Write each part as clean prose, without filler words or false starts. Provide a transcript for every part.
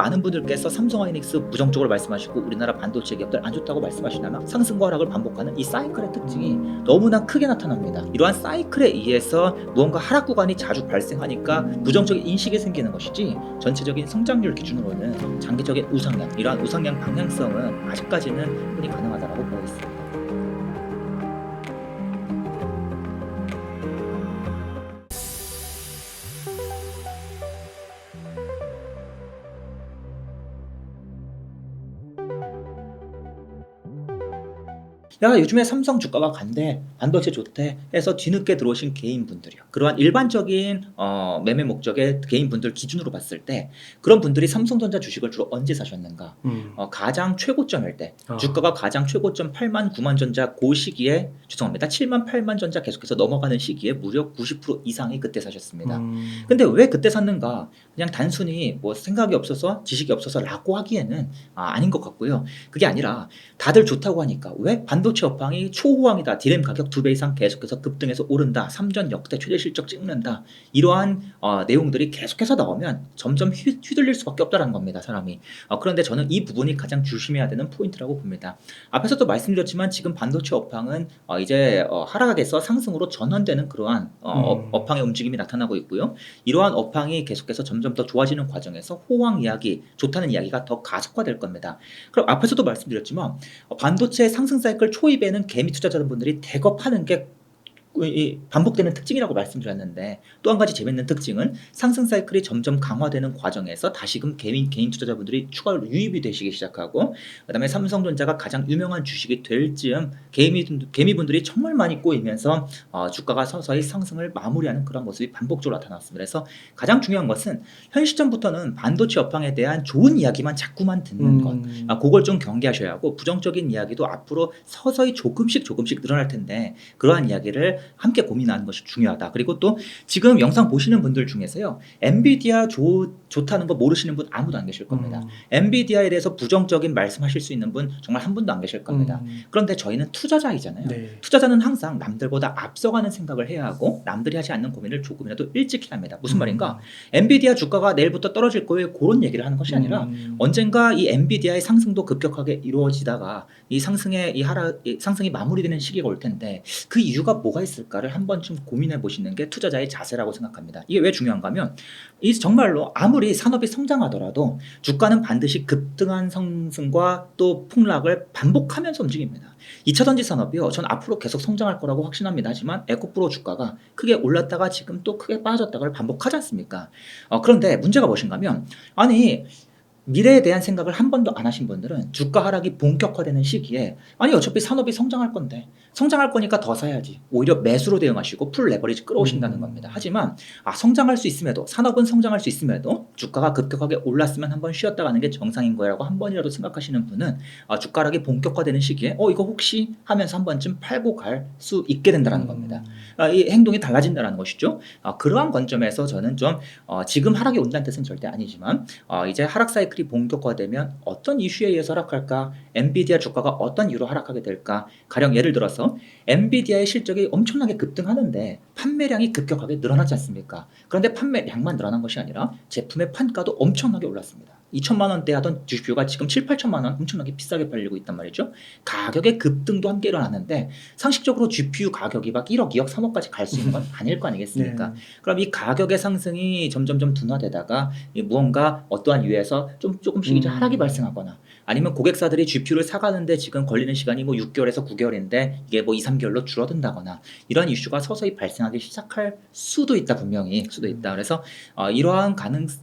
많은 분들께서 삼성하이닉스 부정적으로 말씀하시고 우리나라 반도체 기업들 안 좋다고 말씀하시다가 상승과 하락을 반복하는 이 사이클의 특징이 너무나 크게 나타납니다. 이러한 사이클에 의해서 무언가 하락 구간이 자주 발생하니까 부정적인 인식이 생기는 것이지 전체적인 성장률 기준으로는 장기적인 우상향, 이러한 우상향 방향성은 아직까지는 흔히 가능하다고 보고 있습니다. 야, 요즘에 삼성 주가가 간대, 반도체 좋대 해서 뒤늦게 들어오신 개인분들이요. 그러한 일반적인 매매 목적의 개인분들 기준으로 봤을 때 그런 분들이 삼성전자 주식을 주로 언제 사셨는가? 가장 최고점일 때 주가가 가장 최고점 8만 9만 전자 그 시기에, 죄송합니다, 7만 8만 전자 계속해서 넘어가는 시기에 무려 90% 이상이 그때 사셨습니다. 근데 왜 그때 샀는가? 그냥 단순히 뭐 생각이 없어서 지식이 없어서라고 하기에는 아닌 것 같고요. 그게 아니라 다들 좋다고 하니까, 왜 반도체 업황이 초호황이다, 디램 가격 2배 이상 계속해서 급등해서 오른다, 3전 역대 최대 실적 찍는다, 이러한 내용들이 계속해서 나오면 점점 휘둘릴 수밖에 없다는 겁니다, 사람이. 그런데 저는 이 부분이 가장 조심해야 되는 포인트라고 봅니다. 앞에서도 말씀드렸지만 지금 반도체 업황은 이제 하락에서 상승으로 전환되는 그러한 업황의 움직임이 나타나고 있고요. 이러한 업황이 계속해서 점점 더 좋아지는 과정에서 호황 이야기, 좋다는 이야기가 더 가속화될 겁니다. 그럼 앞에서도 말씀드렸지만 반도체 상승 사이클 초입에는 개미 투자자분들이 대거 파는 게 반복되는 특징이라고 말씀드렸는데, 또 한 가지 재밌는 특징은 상승 사이클이 점점 강화되는 과정에서 다시금 개인 투자자분들이 추가로 유입이 되시기 시작하고, 그다음에 삼성전자가 가장 유명한 주식이 될 즈음 개미분들이 정말 많이 꼬이면서 주가가 서서히 상승을 마무리하는 그런 모습이 반복적으로 나타났습니다. 그래서 가장 중요한 것은 현 시점부터는 반도체 업황에 대한 좋은 이야기만 자꾸만 듣는 것, 그걸 좀 경계하셔야 하고, 부정적인 이야기도 앞으로 서서히 조금씩 늘어날 텐데 그러한 이야기를 함께 고민하는 것이 중요하다. 그리고 또 지금 영상 보시는 분들 중에서요, 엔비디아 좋다는 거 모르시는 분 아무도 안 계실 겁니다. 엔비디아에 대해서 부정적인 말씀하실 수 있는 분 정말 한 분도 안 계실 겁니다. 그런데 저희는 투자자이잖아요. 네. 투자자는 항상 남들보다 앞서가는 생각을 해야 하고 남들이 하지 않는 고민을 조금이라도 일찍 해야 합니다. 무슨 말인가? 엔비디아 주가가 내일부터 떨어질 거예요, 그런 얘기를 하는 것이 아니라 언젠가 이 엔비디아의 상승도 급격하게 이루어지다가 이 상승이 마무리되는 시기가 올 텐데 그 이유가 뭐가 있을까를 한 번쯤 고민해 보시는 게 투자자의 자세라고 생각합니다. 이게 왜 중요한가 하면, 이 정말로 아무리 산업이 성장하더라도 주가는 반드시 급등한 상승과 또 폭락을 반복하면서 움직입니다. 2차전지 산업이요, 전 앞으로 계속 성장할 거라고 확신합니다. 하지만 에코프로 주가가 크게 올랐다가 지금 또 크게 빠졌다가 반복하지 않습니까? 그런데 문제가 무엇인가 하면, 아니 미래에 대한 생각을 한 번도 안 하신 분들은 주가 하락이 본격화되는 시기에, 아니 어차피 산업이 성장할 건데 성장할 거니까 더 사야지, 오히려 매수로 대응하시고 풀 레버리지 끌어오신다는 겁니다. 하지만 성장할 수 있음에도, 산업은 성장할 수 있음에도 주가가 급격하게 올랐으면 한번 쉬었다 가는 게 정상인 거라고 한 번이라도 생각하시는 분은 주가 하락이 본격화되는 시기에 이거 혹시 하면서 한 번쯤 팔고 갈 수 있게 된다는 겁니다. 이 행동이 달라진다는 것이죠. 그러한 관점에서 저는 좀 지금 하락이 온다는 뜻은 절대 아니지만 이제 하락 사이클이 본격화되면 어떤 이슈에 의해서 하락할까, 엔비디아 주가가 어떤 이유로 하락하게 될까. 가령 예를 들어서 엔비디아의 실적이 엄청나게 급등하는데 판매량이 급격하게 늘어나지 않습니까? 그런데 판매량만 늘어난 것이 아니라 제품의 판가도 엄청나게 올랐습니다. 2천만 원대 하던 GPU가 지금 7, 8천만 원 엄청나게 비싸게 팔리고 있단 말이죠. 가격의 급등도 함께 일어나는데 상식적으로 GPU 가격이 막 1억, 2억, 3억까지 갈 수 있는 건 아닐 거 아니겠습니까? 그럼 이 가격의 상승이 점점점 둔화되다가 무언가 어떠한 이유에서 조금씩 이제 하락이 발생하거나, 아니면 고객사들이 GPU를 사가는데 지금 걸리는 시간이 뭐 6개월에서 9개월인데 이게 뭐 2, 3개월로 줄어든다거나, 이런 이슈가 서서히 발생하기 시작할 수도 있다, 분명히 수도 있다. 그래서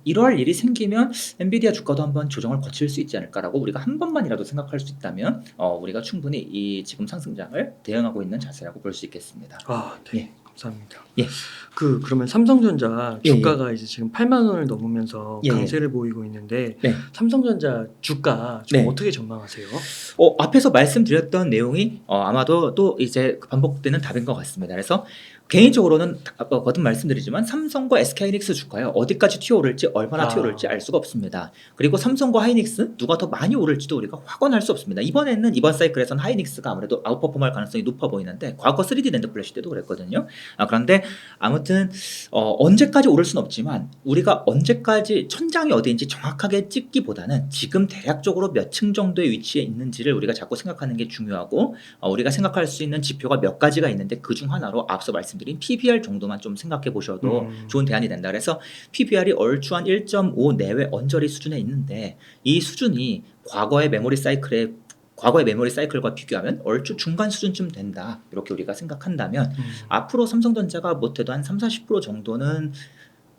이러할 일이 생기면 엔비디아 주가도 한번 조정을 거칠 수 있지 않을까라고, 우리가 한 번만이라도 생각할 수 있다면 우리가 충분히 이 지금 상승장을 대응하고 있는 자세라고 볼 수 있겠습니다. 네. 예. 감사합니다. 예. 그러면 삼성전자 예, 주가가 이제 지금 8만 원을 넘으면서 예, 예. 강세를 보이고 있는데 네. 삼성전자 주가 좀 네. 어떻게 전망하세요? 앞에서 말씀드렸던 내용이 아마도 또 이제 반복되는 답인 것 같습니다. 그래서 개인적으로는 거듭 말씀드리지만 삼성과 SK하이닉스 주가요 어디까지 튀어오를지 얼마나 튀어오를지 알 수가 없습니다. 그리고 삼성과 하이닉스 누가 더 많이 오를지도 우리가 확언할 수 없습니다. 이번 사이클에서는 하이닉스가 아무래도 아웃퍼폼할 가능성이 높아 보이는데 과거 3D 낸드 플래시 때도 그랬거든요. 그런데 아무튼 언제까지 오를 수는 없지만 우리가 언제까지 천장이 어디인지 정확하게 찍기보다는 지금 대략적으로 몇 층 정도의 위치에 있는지를 우리가 자꾸 생각하는 게 중요하고 우리가 생각할 수 있는 지표가 몇 가지가 있는데 그중 하나로 앞서 말씀드린 PBR 정도만 좀 생각해 보셔도 좋은 대안이 된다. 그래서 PBR이 얼추 한 1.5 내외 언저리 수준에 있는데 이 수준이 과거의 메모리 사이클과 비교하면 얼추 중간 수준쯤 된다. 이렇게 우리가 생각한다면 앞으로 삼성전자가 못해도 한 30-40% 정도는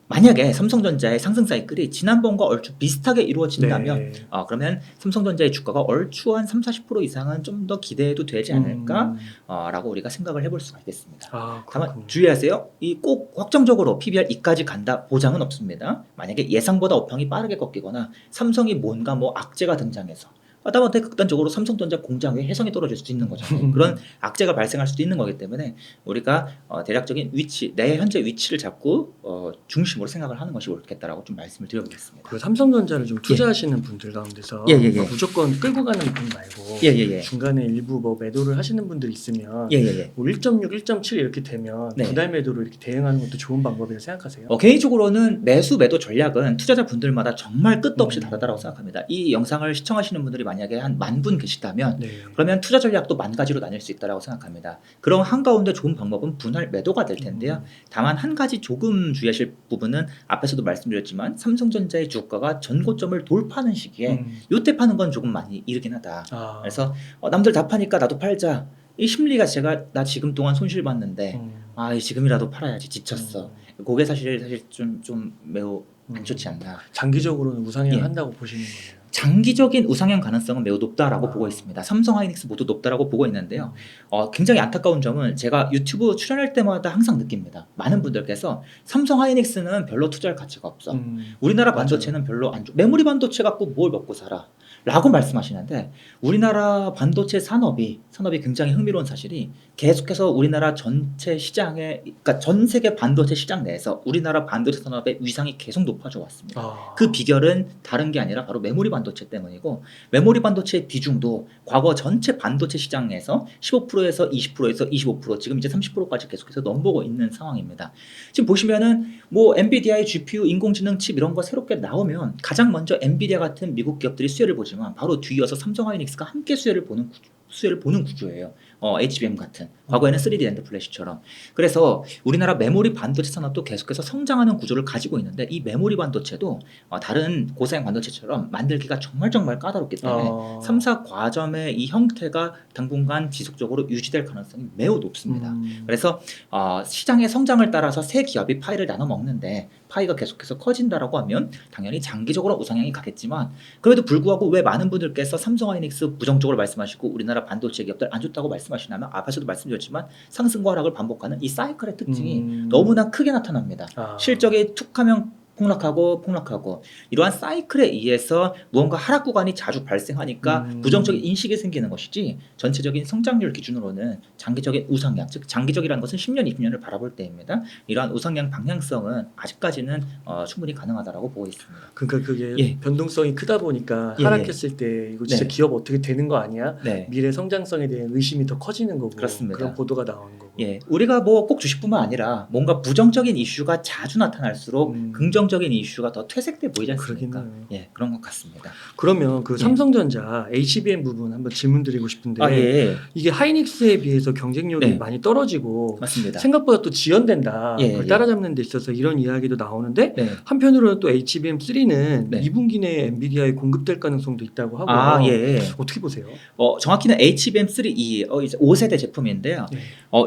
만약에 삼성전자의 상승 사이클이 지난번과 얼추 비슷하게 이루어진다면 네. 그러면 삼성전자의 주가가 얼추 한 30-40% 이상은 좀 더 기대해도 되지 않을까 라고 우리가 생각을 해볼 수가 있겠습니다. 다만 그렇군요. 주의하세요. 이 꼭 확정적으로 PBR 2까지 간다 보장은 없습니다. 만약에 예상보다 업황이 빠르게 꺾이거나 삼성이 뭔가 악재가 등장해서 하다못해 극단적으로 삼성전자 공장에 해성이 떨어질 수도 있는 거잖아요. 그런 악재가 발생할 수도 있는 거기 때문에 우리가 대략적인 위치, 내 현재 위치를 잡고 중심으로 생각을 하는 것이 옳겠다라고 좀 말씀을 드려보겠습니다. 그 삼성전자를 좀 투자하시는 분들 가운데서 예. 무조건 끌고 가는 분 말고 예. 중간에 일부 매도를 하시는 분들이 있으면 예. 뭐 1.6, 1.7 이렇게 되면 네. 분할 매도로 이렇게 대응하는 것도 좋은 방법이라고 생각하세요? 개인적으로는 매도 전략은 투자자분들마다 정말 끝도 없이 다르다고 생각합니다. 이 영상을 시청하시는 분들이 만약에 한 10,000분 계시다면 네. 그러면 투자 전략도 10,000가지로 나뉠 수 있다고 생각합니다. 그럼 한가운데 좋은 방법은 분할 매도가 될 텐데요. 다만 한 가지 조금 주의하실 부분은 앞에서도 말씀드렸지만 삼성전자의 주가가 전고점을 돌파하는 시기에 요때 파는 건 조금 많이 이르긴 하다. 그래서 남들 다 파니까 나도 팔자. 이 심리가 나 지금 동안 손실 봤는데 지금이라도 팔아야지 지쳤어. 그게 사실 좀 매우 안 좋지 않나. 장기적으로는 우상향 예. 한다고 보시는 거예요. 장기적인 우상향 가능성은 매우 높다라고 보고 있습니다. 삼성, 하이닉스 모두 높다라고 보고 있는데요. 굉장히 안타까운 점은 제가 유튜브 출연할 때마다 항상 느낍니다. 많은 분들께서 삼성, 하이닉스는 별로 투자할 가치가 없어. 우리나라 반도체는 별로 안 좋아. 메모리 반도체 갖고 뭘 먹고 살아? 라고 말씀하시는데 우리나라 반도체 산업이 굉장히 흥미로운 사실이 계속해서 우리나라 전체 시장에 그러니까 전 세계 반도체 시장 내에서 우리나라 반도체 산업의 위상이 계속 높아져 왔습니다. 그 비결은 다른 게 아니라 바로 메모리 반도체 때문이고 메모리 반도체의 비중도 과거 전체 반도체 시장에서 15%에서 20%에서 25% 지금 이제 30%까지 계속해서 넘보고 있는 상황입니다. 지금 보시면은 엔비디아의 GPU, 인공지능 칩 이런 거 새롭게 나오면 가장 먼저 엔비디아 같은 미국 기업들이 수혜를 보지만 바로 뒤이어서 삼성, 하이닉스가 함께 수혜를 보는 구조예요. HBM 같은 과거에는 3D 낸드 플래시처럼. 그래서 우리나라 메모리 반도체 산업도 계속해서 성장하는 구조를 가지고 있는데 이 메모리 반도체도 다른 고사양 반도체처럼 만들기가 정말 까다롭기 때문에 3, 4 과점의 이 형태가 당분간 지속적으로 유지될 가능성이 매우 높습니다. 그래서 시장의 성장을 따라서 새 기업이 파이를 나눠 먹는데 파이가 계속해서 커진다라고 하면 당연히 장기적으로 우상향이 가겠지만 그래도 불구하고 왜 많은 분들께서 삼성, 하이닉스 부정적으로 말씀하시고 우리나라 반도체 기업들 안 좋다고 말씀하시냐면 앞에서도 말씀드렸지만 상승과 하락을 반복하는 이 사이클의 특징이 너무나 크게 나타납니다. 실적이 툭하면 폭락하고 이러한 사이클에 의해서 무언가 하락 구간이 자주 발생하니까 부정적인 인식이 생기는 것이지 전체적인 성장률 기준으로는 장기적인 우상향, 즉 장기적이라는 것은 10년, 20년을 바라볼 때입니다. 이러한 우상향 방향성은 아직까지는 충분히 가능하다고 보고 있습니다. 그러니까 그게 변동성이 크다 보니까 하락했을 때 이거 진짜 기업 어떻게 되는 거 아니야? 미래 성장성에 대한 의심이 더 커지는 거고 그렇습니다. 그런 보도가 나오는 거고. 우리가 꼭 주식뿐만 아니라 뭔가 부정적인 이슈가 자주 나타날수록 긍정적인 이슈가 더 퇴색돼 보이지 않습니까? 그런 것 같습니다. 그러면 그 삼성전자 HBM 부분 한번 질문드리고 싶은데 이게 하이닉스에 비해서 경쟁력이 많이 떨어지고 맞습니다. 생각보다 또 지연된다. 그걸 따라잡는 데 있어서 이런 이야기도 나오는데 한편으로는 또 HBM3는 2분기 내에 엔비디아에 공급될 가능성도 있다고 하고 어떻게 보세요? 정확히는 HBM3E 이제 5세대 제품인데요.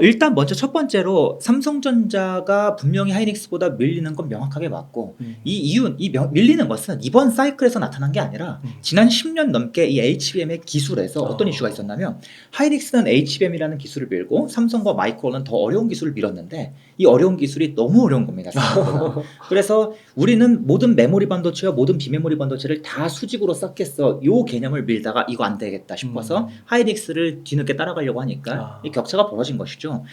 일단 먼저 첫 번째로 삼성전자가 분명히 하이닉스보다 밀리는 건 명확하게 맞고 있고 밀리는 것은 이번 사이클에서 나타난 게 아니라 지난 10년 넘게 이 HBM의 기술에서 어떤 이슈가 있었냐면 하이닉스는 HBM이라는 기술을 밀고 삼성과 마이크론은 더 어려운 기술을 밀었는데 이 어려운 기술이 너무 어려운 겁니다. 생각보다. 그래서 우리는 모든 메모리 반도체와 모든 비메모리 반도체를 다 수직으로 쌓겠어. 요 개념을 밀다가 이거 안 되겠다 싶어서 하이닉스를 뒤늦게 따라가려고 하니까 이 격차가 벌어진 것이죠.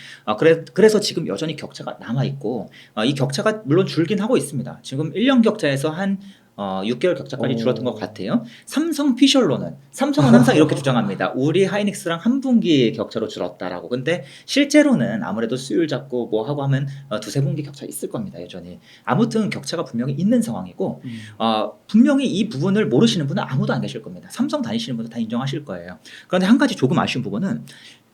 그래서 지금 여전히 격차가 남아있고 이 격차가 물론 줄긴 하고 있습니다. 지금 1년 격차에서 한 6개월 격차까지 줄었던 것 같아요. 삼성은 항상 이렇게 주장합니다. 우리 하이닉스랑 한 분기 격차로 줄었다라고. 근데 실제로는 아무래도 수율 잡고 뭐 하고 하면 두세 분기 격차 있을 겁니다. 여전히. 아무튼 격차가 분명히 있는 상황이고 분명히 이 부분을 모르시는 분은 아무도 안 계실 겁니다. 삼성 다니시는 분들 다 인정하실 거예요. 그런데 한 가지 조금 아쉬운 부분은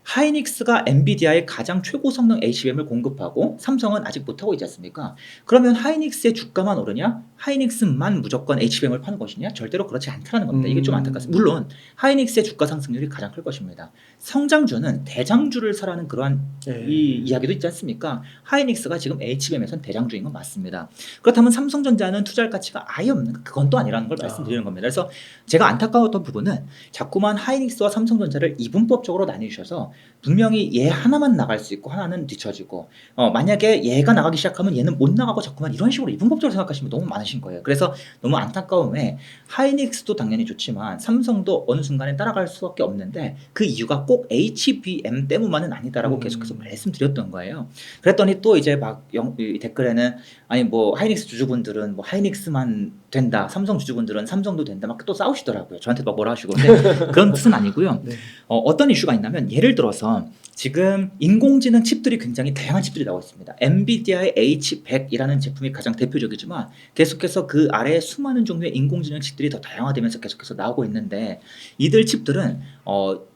하이닉스가 엔비디아의 가장 최고 성능 HBM을 공급하고 삼성은 아직 못하고 있지 않습니까? 그러면 하이닉스의 주가만 오르냐? 하이닉스만 무조건 HBM을 파는 것이냐? 절대로 그렇지 않다는 겁니다. 이게 좀 안타깝습니다. 물론 하이닉스의 주가 상승률이 가장 클 것입니다. 성장주는 대장주를 사라는 그러한 이 이야기도 있지 않습니까? 하이닉스가 지금 HBM에선 대장주인 건 맞습니다. 그렇다면 삼성전자는 투자할 가치가 아예 없는 그건 또 아니라는 걸 말씀드리는 겁니다. 그래서 제가 안타까웠던 부분은 자꾸만 하이닉스와 삼성전자를 이분법적으로 나뉘셔서 분명히 얘 하나만 나갈 수 있고 하나는 뒤처지고 만약에 얘가 나가기 시작하면 얘는 못 나가고 자꾸만 이런 식으로 이분법적으로 생각하시는 분 너무 많으신 거예요. 그래서 너무 안타까움에 하이닉스도 당연히 좋지만 삼성도 어느 순간에 따라갈 수밖에 없는데 그 이유가 꼭 HBM 때문만은 아니다라고 계속해서 말씀드렸던 거예요. 그랬더니 또 이제 막 댓글에는 아니 뭐 하이닉스 주주분들은 뭐 하이닉스만 된다, 삼성 주주분들은 삼성도 된다 막 또 싸우시더라고요. 저한테 막 뭐라 하시고. 근데 그런 뜻은 아니고요. 네. 어떤 이슈가 있냐면 예를 들어서 지금 인공지능 칩들이 굉장히 다양한 칩들이 나오고 있습니다. 엔비디아의 H100이라는 제품이 가장 대표적이지만 계속해서 그 아래에 수많은 종류의 인공지능 칩들이 더 다양화되면서 계속해서 나오고 있는데 이들 칩들은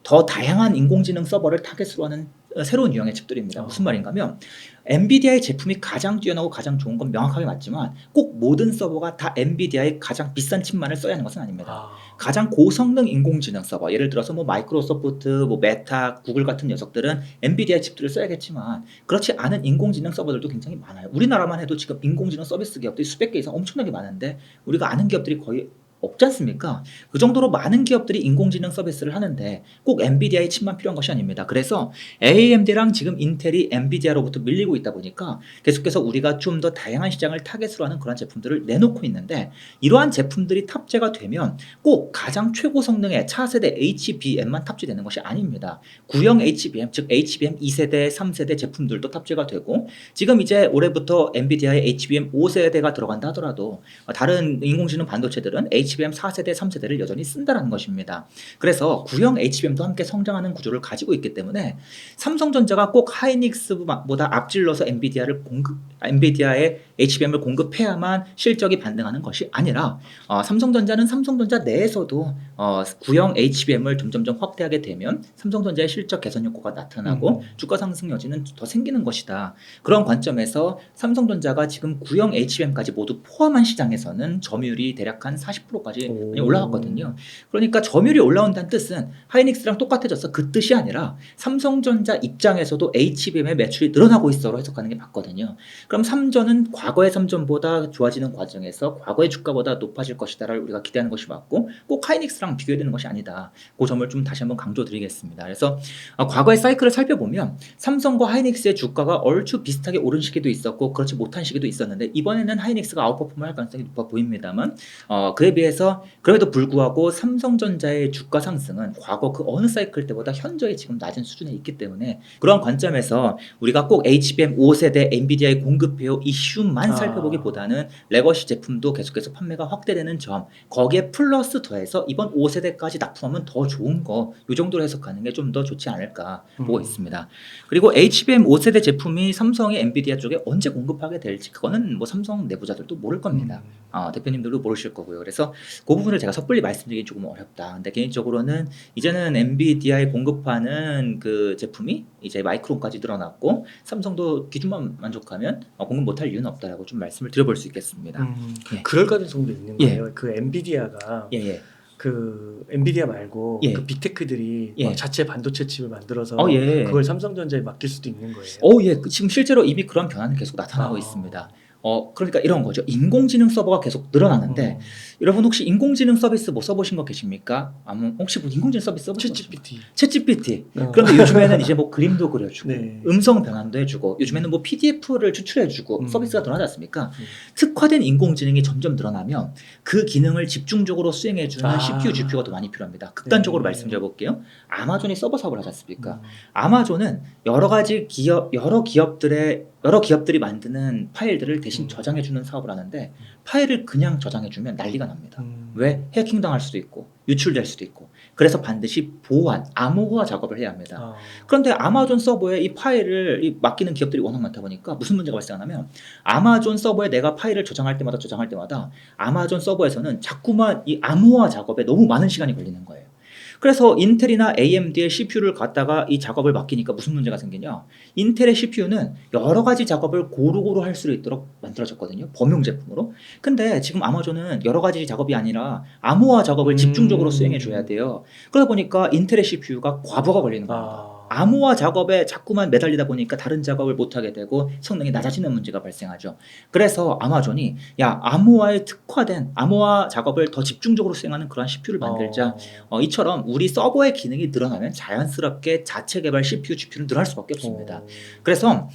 더 다양한 인공지능 서버를 타겟으로 하는 새로운 유형의 칩들입니다. 무슨 말인가 하면 엔비디아의 제품이 가장 뛰어나고 가장 좋은 건 명확하게 맞지만 꼭 모든 서버가 다 엔비디아의 가장 비싼 칩만을 써야 하는 것은 아닙니다. 가장 고성능 인공지능 서버 예를 들어서 뭐 마이크로소프트, 뭐 메타, 구글 같은 녀석들은 엔비디아 칩들을 써야겠지만 그렇지 않은 인공지능 서버들도 굉장히 많아요. 우리나라만 해도 지금 인공지능 서비스 기업들이 수백 개 이상 엄청나게 많은데 우리가 아는 기업들이 거의 없지 않습니까? 그 정도로 많은 기업들이 인공지능 서비스를 하는데 꼭 엔비디아의 칩만 필요한 것이 아닙니다. 그래서 AMD랑 지금 인텔이 엔비디아로부터 밀리고 있다 보니까 계속해서 우리가 좀 더 다양한 시장을 타겟으로 하는 그런 제품들을 내놓고 있는데 이러한 제품들이 탑재가 되면 꼭 가장 최고 성능의 차세대 HBM만 탑재되는 것이 아닙니다. 구형 HBM, 즉 HBM 2세대, 3세대 제품들도 탑재가 되고 지금 이제 올해부터 엔비디아의 HBM 5세대가 들어간다 하더라도 다른 인공지능 반도체들은 HBM 4세대, 3세대를 여전히 쓴다는 것입니다. 그래서 구형 HBM도 함께 성장하는 구조를 가지고 있기 때문에 삼성전자가 꼭 하이닉스보다 앞질러서 엔비디아의 HBM을 공급해야만 실적이 반등하는 것이 아니라 삼성전자는 삼성전자 내에서도 구형 HBM을 점점점 확대하게 되면 삼성전자의 실적 개선 효과가 나타나고 주가 상승 여지는 더 생기는 것이다. 그런 관점에서 삼성전자가 지금 구형 HBM까지 모두 포함한 시장에서는 점유율이 대략 한 40%까지 올라갔거든요. 그러니까 점유율이 올라온다는 뜻은 하이닉스랑 똑같아져서 그 뜻이 아니라 삼성전자 입장에서도 HBM의 매출이 늘어나고 있어로 해석하는 게 맞거든요. 그럼 삼전은 과거의 삼전보다 좋아지는 과정에서 과거의 주가보다 높아질 것이다를 우리가 기대하는 것이 맞고 꼭 하이닉스랑 비교해야 되는 것이 아니다. 그 점을 좀 다시 한번 강조드리겠습니다. 그래서 과거의 사이클을 살펴보면 삼성과 하이닉스의 주가가 얼추 비슷하게 오른 시기도 있었고 그렇지 못한 시기도 있었는데 이번에는 하이닉스가 아웃퍼폼을 할 가능성이 높아 보입니다만 그에 비해서 그럼에도 불구하고 삼성전자의 주가 상승은 과거 그 어느 사이클 때보다 현저히 지금 낮은 수준에 있기 때문에 그런 관점에서 우리가 꼭 HBM 5세대 엔비디아의 공급회요 이슈만 살펴보기보다는 레거시 제품도 계속해서 판매가 확대되는 점 거기에 플러스 더해서 이번 5세대까지 납품하면 더 좋은 거 이 정도로 해석하는 게 좀 더 좋지 않을까 보고 있습니다. 그리고 HBM 5세대 제품이 삼성의 엔비디아 쪽에 언제 공급하게 될지 그거는 뭐 삼성 내부자들도 모를 겁니다. 대표님들도 모르실 거고요. 그래서 그 부분을 제가 섣불리 말씀드리기 조금 어렵다. 근데 개인적으로는 이제는 엔비디아에 공급하는 그 제품이 이제 마이크론까지 늘어났고 삼성도 기준만 만족하면 공급 못할 이유는 없다라고 좀 말씀을 드려볼 수 있겠습니다. 예. 그럴 가능성도 있는 거예요. 그 엔비디아가 그 엔비디아 말고 그 빅테크들이 자체 반도체 칩을 만들어서 그걸 삼성전자에 맡길 수도 있는 거예요. 지금 실제로 이미 그런 변화는 계속 나타나고 있습니다. 그러니까 이런 거죠. 인공지능 서버가 계속 늘어나는데 여러분 혹시 인공지능 서비스 뭐 써보신 거 계십니까? 혹시 뭐 인공지능 서비스 써보신 거 챗GPT. 그런데 요즘에는 이제 뭐 그림도 그려주고 네. 음성 변환도 해주고 요즘에는 뭐 PDF를 추출해주고 서비스가 늘어나지 않습니까? 특화된 인공지능이 점점 늘어나면 그 기능을 집중적으로 수행해주는 CPU, GPU가 더 많이 필요합니다. 극단적으로 말씀드려볼게요. 아마존이 서버 사업을 하지 않습니까? 아마존은 여러 기업들이 만드는 파일들을 대신 저장해주는 사업을 하는데 파일을 그냥 저장해주면 난리가 납니다. 왜? 해킹당할 수도 있고 유출될 수도 있고 그래서 반드시 보안, 암호화 작업을 해야 합니다. 그런데 아마존 서버에 이 파일을 맡기는 기업들이 워낙 많다 보니까 무슨 문제가 발생하냐면 아마존 서버에 내가 파일을 저장할 때마다 아마존 서버에서는 자꾸만 이 암호화 작업에 너무 많은 시간이 걸리는 거예요. 그래서 인텔이나 AMD의 CPU를 갖다가 이 작업을 맡기니까 무슨 문제가 생기냐? 인텔의 CPU는 여러 가지 작업을 고루고루 할 수 있도록 만들어졌거든요. 범용 제품으로. 근데 지금 아마존은 여러 가지 작업이 아니라 암호화 작업을 집중적으로 수행해 줘야 돼요. 그러다 보니까 인텔의 CPU가 과부하가 걸리는 겁니다. 암호화 작업에 자꾸만 매달리다 보니까 다른 작업을 못하게 되고 성능이 낮아지는 문제가 발생하죠. 그래서 아마존이 암호화에 특화된 암호화 작업을 더 집중적으로 수행하는 그런 CPU를 만들자. 이처럼 우리 서버의 기능이 늘어나면 자연스럽게 자체 개발 CPU, GPU는 늘어날 수밖에 없습니다. 그래서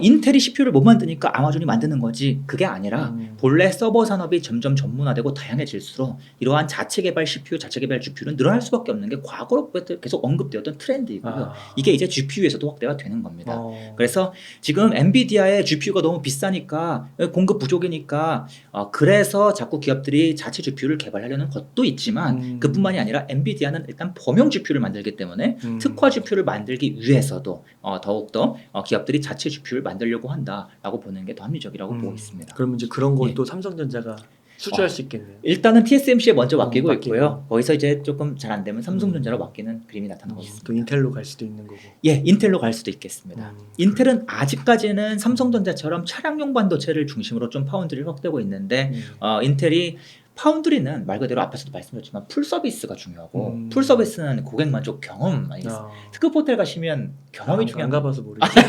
인텔이 CPU를 못 만드니까 아마존이 만드는 거지 그게 아니라 본래 서버 산업이 점점 전문화되고 다양해질수록 이러한 자체 개발 CPU, 자체 개발 GPU는 늘어날 수밖에 없는 게 과거로부터 계속 언급되었던 트렌드이고요. 이게 이제 GPU에서도 확대가 되는 겁니다. 그래서 지금 엔비디아의 GPU가 너무 비싸니까 공급 부족이니까 그래서 자꾸 기업들이 자체 GPU를 개발하려는 것도 있지만 그뿐만이 아니라 엔비디아는 일단 범용 GPU를 만들기 때문에 특화 GPU를 만들기 위해서도 더욱더 기업들이 자체 GPU를 만들려고 한다라고 보는 게 더 합리적이라고 보고 있습니다. 그러면 이제 그런 걸 또 삼성전자가 수주할 수 있겠네요. 일단은 TSMC에 먼저 맡기고 있고요. 거기서 이제 조금 잘 안 되면 삼성전자로 맡기는 그림이 나타나고 있습니다. 또 인텔로 갈 수도 있는 거고. 예, 인텔로 갈 수도 있겠습니다. 인텔은 아직까지는 삼성전자처럼 차량용 반도체를 중심으로 좀 파운드리를 확대하고 있는데 인텔이 파운드리는 말 그대로 앞에서도 말씀드렸지만 풀 서비스가 중요하고 풀 서비스는 고객 만족 경험 아니겠습니까? 특급 호텔 가시면 경험이 중요한 안 가봐서 모르겠어요.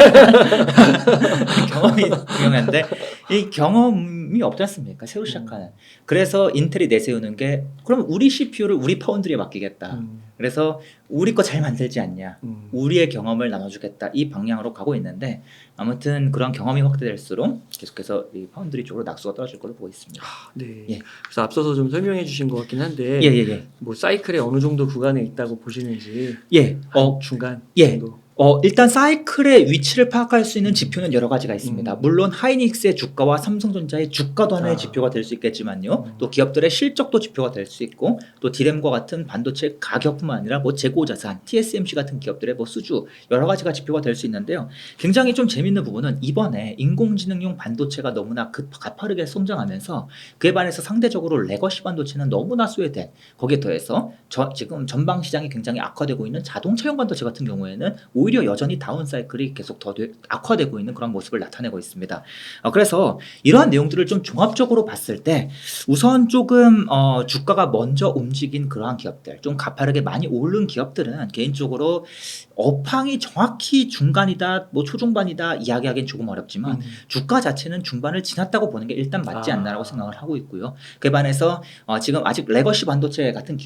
경험이 중요한데 이 경험이 없지 않습니까? 새로 시작하는. 그래서 인텔이 내세우는 게 그럼 우리 CPU를 우리 파운드리에 맡기겠다. 그래서 우리 거 잘 만들지 않냐. 우리의 경험을 나눠주겠다. 이 방향으로 가고 있는데 아무튼 그런 경험이 확대될수록 계속해서 이 파운드리 쪽으로 낙수가 떨어질 걸로 보고 있습니다. 네. 예. 그래서 앞서서 좀 설명해 주신 것 같긴 한데 뭐 사이클에 어느 정도 구간에 있다고 보시는지 중간 정도. 일단 사이클의 위치를 파악할 수 있는 지표는 여러 가지가 있습니다. 물론 하이닉스의 주가와 삼성전자의 주가도 하나의 지표가 될 수 있겠지만요. 또 기업들의 실적도 지표가 될 수 있고 또 디램과 같은 반도체 가격뿐만 아니라 뭐 재고자산, TSMC 같은 기업들의 뭐 수주 여러 가지가 지표가 될 수 있는데요. 굉장히 좀 재밌는 부분은 이번에 인공지능용 반도체가 너무나 가파르게 성장하면서 그에 반해서 상대적으로 레거시 반도체는 너무나 소외된 거기에 더해서 지금 전방 시장이 굉장히 악화되고 있는 자동차용 반도체 같은 경우에는 오히려 여전히 다운 사이클이 계속 더 악화되고 있는 그런 모습을 나타내고 있습니다. 그래서 이러한 내용들을 좀 종합적으로 봤을 때 우선 조금 주가가 먼저 움직인 그러한 기업들, 좀 가파르게 많이 오른 기업들은 개인적으로 업황이 정확히 중간이다, 뭐 초중반이다 이야기하기는 조금 어렵지만 주가 자체는 중반을 지났다고 보는 게 일단 맞지 않나라고 생각을 하고 있고요. 그에 반해서 지금 아직 레거시 반도체 같은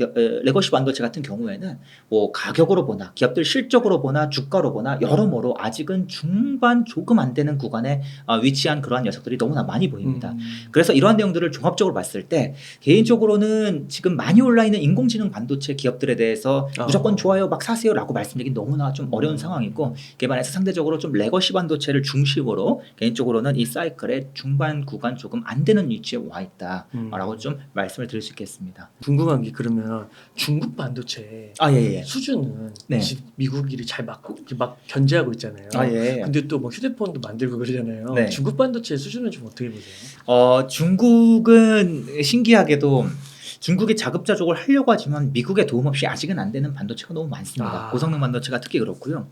경우에는 뭐 가격으로 보나 기업들 실적으로 보나 주가로 보나 여러모로 아직은 중반 조금 안 되는 구간에 위치한 그러한 녀석들이 너무나 많이 보입니다. 그래서 이러한 내용들을 종합적으로 봤을 때 개인적으로는 지금 많이 올라있는 인공지능 반도체 기업들에 대해서 무조건 좋아요 막 사세요라고 말씀드리긴 너무나 좀 어려운 상황이고 그에 반해서 상대적으로 좀 레거시 반도체를 중심으로 개인적으로는 이 사이클의 중반 구간 조금 안 되는 위치에 와 있다라고 좀 말씀을 드릴 수 있겠습니다. 궁금한 게 그러면 중국 반도체 수준은 미국이 잘 막 견제하고 있잖아요. 근데 또 뭐 휴대폰도 만들고 그러잖아요. 중국 반도체 수준은 좀 어떻게 보세요? 중국은 신기하게도 중국이 자급자족을 하려고 하지만 미국의 도움 없이 아직은 안 되는 반도체가 너무 많습니다. 고성능 반도체가 특히 그렇고요.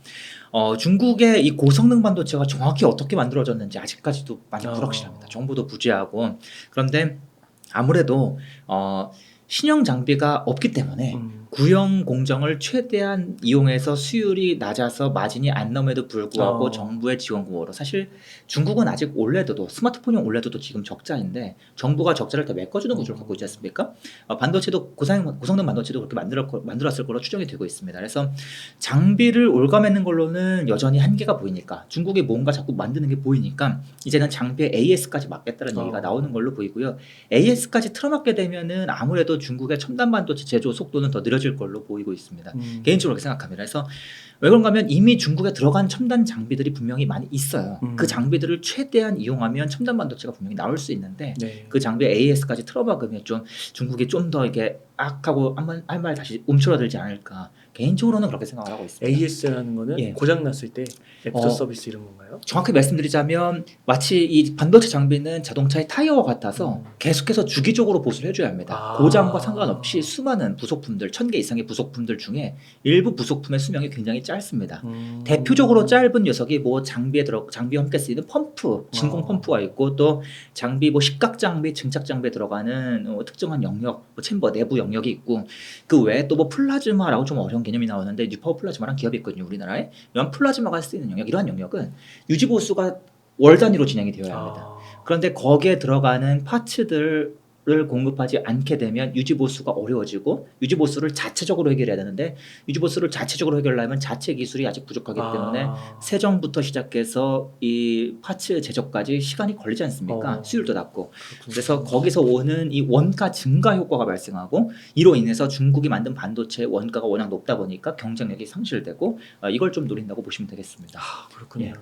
중국의 이 고성능 반도체가 정확히 어떻게 만들어졌는지 아직까지도 많이 불확실합니다. 정보도 부재하고. 그런데 아무래도 신형 장비가 없기 때문에 구형 공정을 최대한 이용해서 수율이 낮아서 마진이 안 남에도 불구하고 정부의 지원 구호로 사실 중국은 아직 올레드도 스마트폰용 올레드도 지금 적자인데 정부가 적자를 더 메꿔주는 구조를 갖고 있지 않습니까? 반도체도 고성능 반도체도 그렇게 만들었을 거로 추정이 되고 있습니다. 그래서 장비를 올가매는 걸로는 여전히 한계가 보이니까 중국이 뭔가 자꾸 만드는 게 보이니까 이제는 장비에 AS까지 맞겠다는 얘기가 나오는 걸로 보이고요. AS까지 틀어막게 되면은 아무래도 중국의 첨단 반도체 제조 속도는 더 느려질 걸로 보이고 있습니다. 개인적으로 그렇게 생각합니다. 그래서 왜 그런가 하면 이미 중국에 들어간 첨단 장비들이 분명히 많이 있어요. 그 장비들을 최대한 이용하면 첨단 반도체가 분명히 나올 수 있는데 그 장비에 AS까지 틀어박으면 좀 중국이 좀 더 이게 악하고 할 말 다시 움츠러들지 않을까. 개인적으로는 그렇게 생각을 하고 있습니다. AS라는 거는 고장 났을 때 애프터 서비스 이런 건가요? 정확히 말씀드리자면 마치 이 반도체 장비는 자동차의 타이어와 같아서 계속해서 주기적으로 보수를 해줘야 합니다. 고장과 상관없이 수많은 부속품들 1000개 이상의 부속품들 중에 일부 부속품의 수명이 굉장히 짧습니다. 대표적으로 짧은 녀석이 뭐 장비와 함께 쓰이는 펌프, 진공 펌프가 있고 또 장비 뭐 식각 장비, 증착 장비에 들어가는 특정한 영역, 뭐 챔버 내부 영역이 있고 그 외에 또 뭐 플라즈마라고 좀 어려운 개념이 나오는데 뉴파워 플라즈마라는 기업이 있거든요, 우리나라에. 이런 플라즈마가 쓰이는 영역, 이러한 영역은 유지 보수가 월 단위로 진행이 되어야 합니다. 그런데 거기에 들어가는 파츠들을 공급하지 않게 되면 유지 보수가 어려워지고 유지 보수를 자체적으로 해결해야 되는데 유지 보수를 자체적으로 해결하려면 자체 기술이 아직 부족하기 때문에 세정부터 시작해서 이 파츠 제조까지 시간이 걸리지 않습니까? 수율도 낮고. 그래서 거기서 오는 이 원가 증가 효과가 발생하고 이로 인해서 중국이 만든 반도체 원가가 워낙 높다 보니까 경쟁력이 상실되고 이걸 좀 노린다고 보시면 되겠습니다. 그렇군요. 예.